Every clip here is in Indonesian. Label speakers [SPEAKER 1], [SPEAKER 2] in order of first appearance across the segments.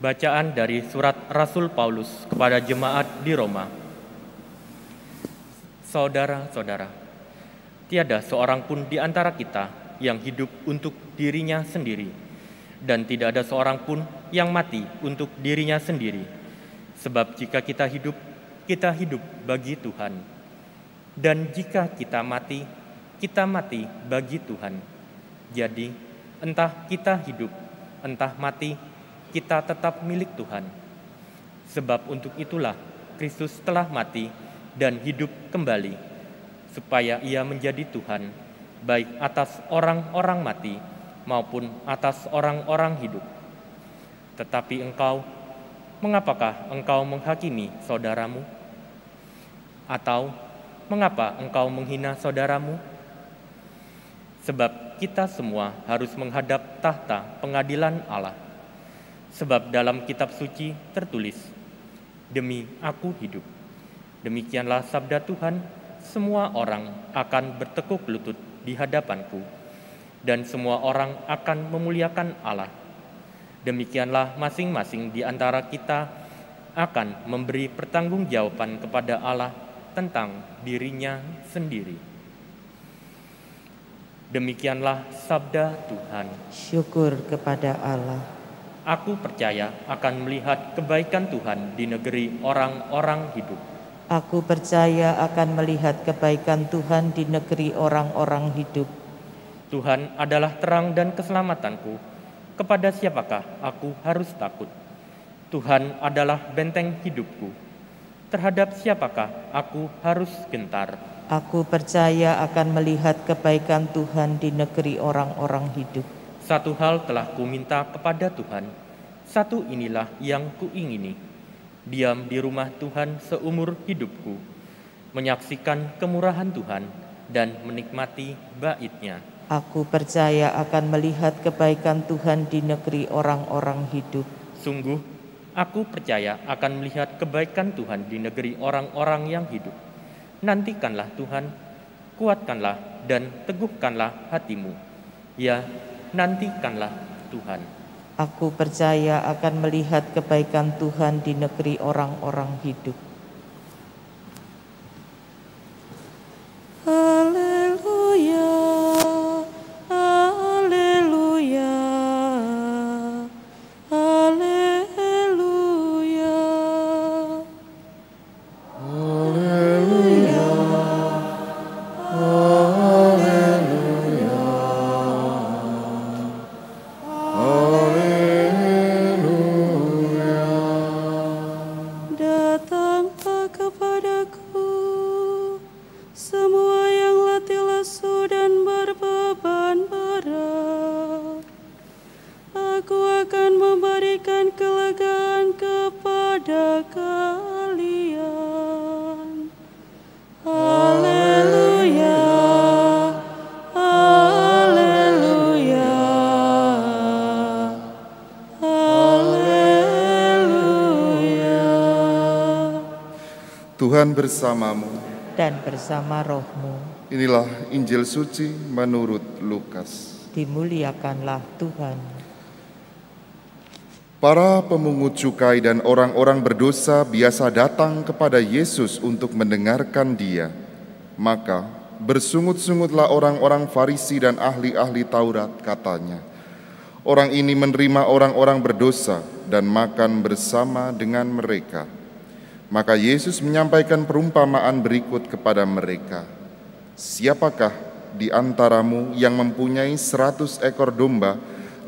[SPEAKER 1] Bacaan dari surat Rasul Paulus kepada jemaat di Roma. Saudara-saudara, tiada seorang pun di antara kita yang hidup untuk dirinya sendiri, dan tidak ada seorang pun yang mati untuk dirinya sendiri. Sebab jika kita hidup bagi Tuhan. Dan jika kita mati bagi Tuhan. Jadi, entah kita hidup, entah mati, kita tetap milik Tuhan. Sebab untuk itulah Kristus telah mati dan hidup kembali, supaya Ia menjadi Tuhan, baik atas orang-orang mati maupun atas orang-orang hidup. Tetapi engkau, mengapakah engkau menghakimi saudaramu? Atau mengapa engkau menghina saudaramu? Sebab kita semua harus menghadap tahta pengadilan Allah. Sebab dalam kitab suci tertulis, "Demi aku hidup." Demikianlah sabda Tuhan, semua orang akan bertekuk lutut di hadapanku, dan semua orang akan memuliakan Allah. Demikianlah masing-masing di antara kita akan memberi pertanggungjawaban kepada Allah tentang dirinya sendiri. Demikianlah sabda Tuhan.
[SPEAKER 2] Syukur kepada Allah.
[SPEAKER 1] Aku percaya akan melihat kebaikan Tuhan di negeri orang-orang hidup.
[SPEAKER 2] Aku percaya akan melihat kebaikan Tuhan di negeri orang-orang hidup.
[SPEAKER 1] Tuhan adalah terang dan keselamatanku. Kepada siapakah aku harus takut? Tuhan adalah benteng hidupku. Terhadap siapakah aku harus gentar?
[SPEAKER 2] Aku percaya akan melihat kebaikan Tuhan di negeri orang-orang hidup.
[SPEAKER 1] Satu hal telah kuminta kepada Tuhan, satu inilah yang kuingini, diam di rumah Tuhan seumur hidupku, menyaksikan kemurahan Tuhan dan menikmati bait-Nya.
[SPEAKER 2] Aku percaya akan melihat kebaikan Tuhan di negeri orang-orang hidup.
[SPEAKER 1] Sungguh, aku percaya akan melihat kebaikan Tuhan di negeri orang-orang yang hidup. Nantikanlah Tuhan, kuatkanlah dan teguhkanlah hatimu. Ya, nantikanlah Tuhan.
[SPEAKER 2] Aku percaya akan melihat kebaikan Tuhan di negeri orang-orang hidup. Haleluya, haleluya, haleluya, haleluya, haleluya, haleluya. Datanglah kepadaku semua yang letih lesu dan berbeban berat. Aku akan memberikan kelegaan kepada kalian. Haleluya, haleluya, haleluya.
[SPEAKER 3] Tuhan bersamamu.
[SPEAKER 2] Dan bersama rohmu.
[SPEAKER 3] Inilah Injil suci menurut Lukas.
[SPEAKER 2] Dimuliakanlah Tuhan.
[SPEAKER 3] Para pemungut cukai dan orang-orang berdosa biasa datang kepada Yesus untuk mendengarkan Dia. Maka bersungut-sungutlah orang-orang Farisi dan ahli-ahli Taurat, katanya, "Orang ini menerima orang-orang berdosa dan makan bersama dengan mereka." Maka Yesus menyampaikan perumpamaan berikut kepada mereka. "Siapakah di antaramu yang mempunyai 100 ekor domba,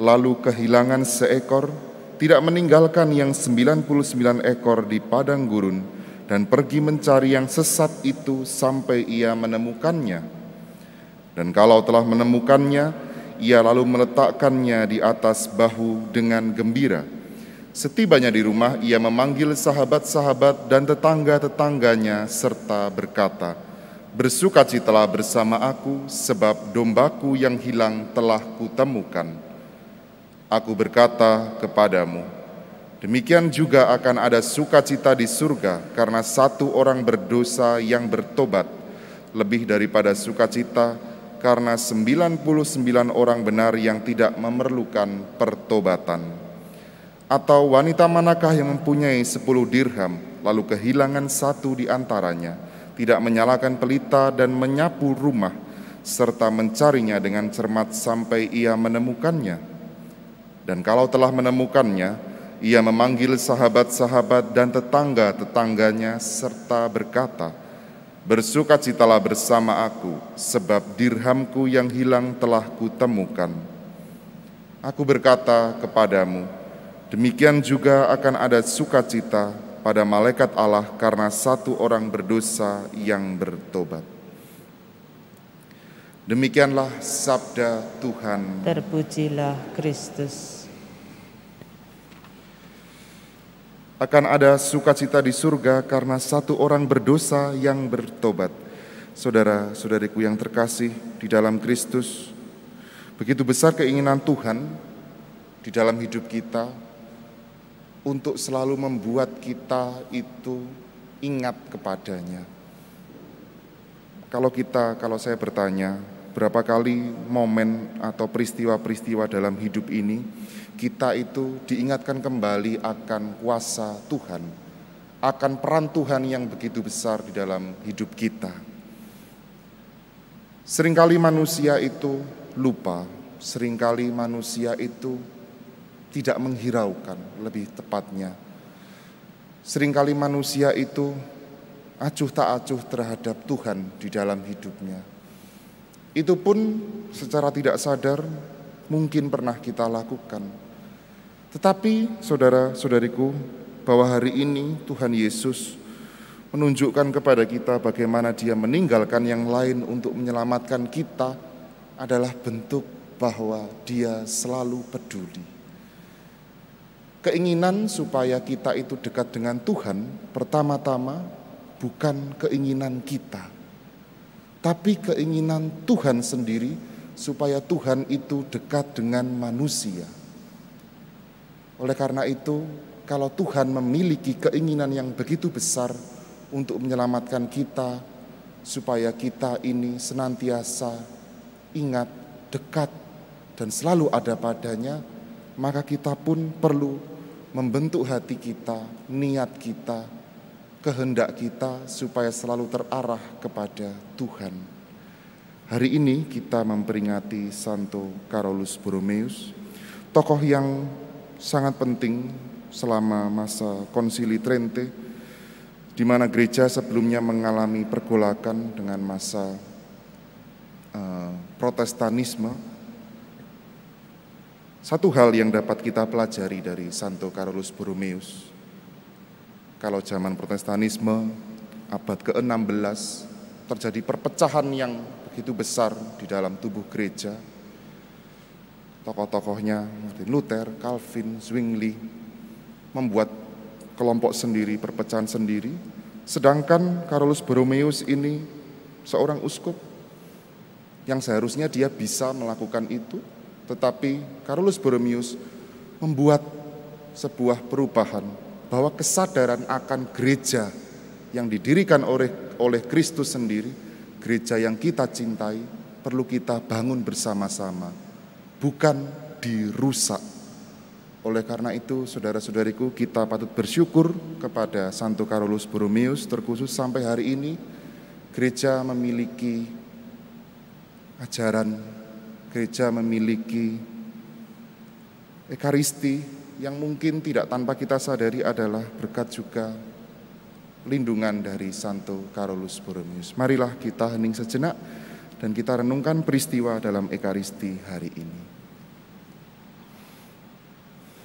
[SPEAKER 3] lalu kehilangan seekor, tidak meninggalkan yang 99 ekor di padang gurun, dan pergi mencari yang sesat itu sampai ia menemukannya? Dan kalau telah menemukannya, ia lalu meletakkannya di atas bahu dengan gembira. Setibanya di rumah, ia memanggil sahabat-sahabat dan tetangga-tetangganya serta berkata, 'Bersukacitalah bersama aku, sebab dombaku yang hilang telah kutemukan.' Aku berkata kepadamu, demikian juga akan ada sukacita di surga karena satu orang berdosa yang bertobat, lebih daripada sukacita karena 99 orang benar yang tidak memerlukan pertobatan. Atau wanita manakah yang mempunyai 10 dirham, lalu kehilangan satu di antaranya, tidak menyalakan pelita dan menyapu rumah, serta mencarinya dengan cermat sampai ia menemukannya? Dan kalau telah menemukannya, ia memanggil sahabat-sahabat dan tetangga-tetangganya serta berkata, "Bersukacitalah bersama aku, sebab dirhamku yang hilang telah kutemukan." Aku berkata kepadamu, demikian juga akan ada sukacita pada malaikat Allah karena satu orang berdosa yang bertobat. Demikianlah sabda Tuhan.
[SPEAKER 2] Terpujilah Kristus.
[SPEAKER 3] Akan ada sukacita di surga karena satu orang berdosa yang bertobat. Saudara-saudariku yang terkasih di dalam Kristus, begitu besar keinginan Tuhan di dalam hidup kita untuk selalu membuat kita itu ingat kepadanya. Kalau saya bertanya, berapa kali momen atau peristiwa-peristiwa dalam hidup ini kita itu diingatkan kembali akan kuasa Tuhan, akan peran Tuhan yang begitu besar di dalam hidup kita. Seringkali manusia itu lupa, seringkali manusia itu tidak menghiraukan, lebih tepatnya. Seringkali manusia itu acuh tak acuh terhadap Tuhan di dalam hidupnya. Itu pun secara tidak sadar mungkin pernah kita lakukan. Tetapi saudara-saudariku, bahwa hari ini Tuhan Yesus menunjukkan kepada kita bagaimana Dia meninggalkan yang lain untuk menyelamatkan kita adalah bentuk bahwa Dia selalu peduli. Keinginan supaya kita itu dekat dengan Tuhan pertama-tama bukan keinginan kita, tapi keinginan Tuhan sendiri supaya Tuhan itu dekat dengan manusia. Oleh karena itu, kalau Tuhan memiliki keinginan yang begitu besar untuk menyelamatkan kita, supaya kita ini senantiasa ingat, dekat, dan selalu ada padanya, maka kita pun perlu membentuk hati kita, niat kita, kehendak kita, supaya selalu terarah kepada Tuhan. Hari ini kita memperingati Santo Carolus Borromeus, tokoh yang sangat penting selama masa Konsili Trente, di mana gereja sebelumnya mengalami pergolakan dengan masa Protestanisme. Satu hal yang dapat kita pelajari dari Santo Carolus Borromeus, kalau zaman Protestanisme abad ke-16 terjadi perpecahan yang begitu besar di dalam tubuh gereja. Tokoh-tokohnya Martin Luther, Calvin, Zwingli membuat kelompok sendiri, perpecahan sendiri. Sedangkan Carolus Borromeus ini seorang uskup yang seharusnya dia bisa melakukan itu, tetapi Carolus Borromeus membuat sebuah perubahan bahwa kesadaran akan gereja yang didirikan oleh Kristus sendiri, gereja yang kita cintai, perlu kita bangun bersama-sama, bukan dirusak. Oleh karena itu, saudara-saudariku, kita patut bersyukur kepada Santo Carolus Borromeus, terkhusus sampai hari ini gereja memiliki ajaran, gereja memiliki ekaristi yang mungkin tidak tanpa kita sadari adalah berkat juga lindungan dari Santo Carolus Borromeus. Marilah kita hening sejenak dan kita renungkan peristiwa dalam ekaristi hari ini.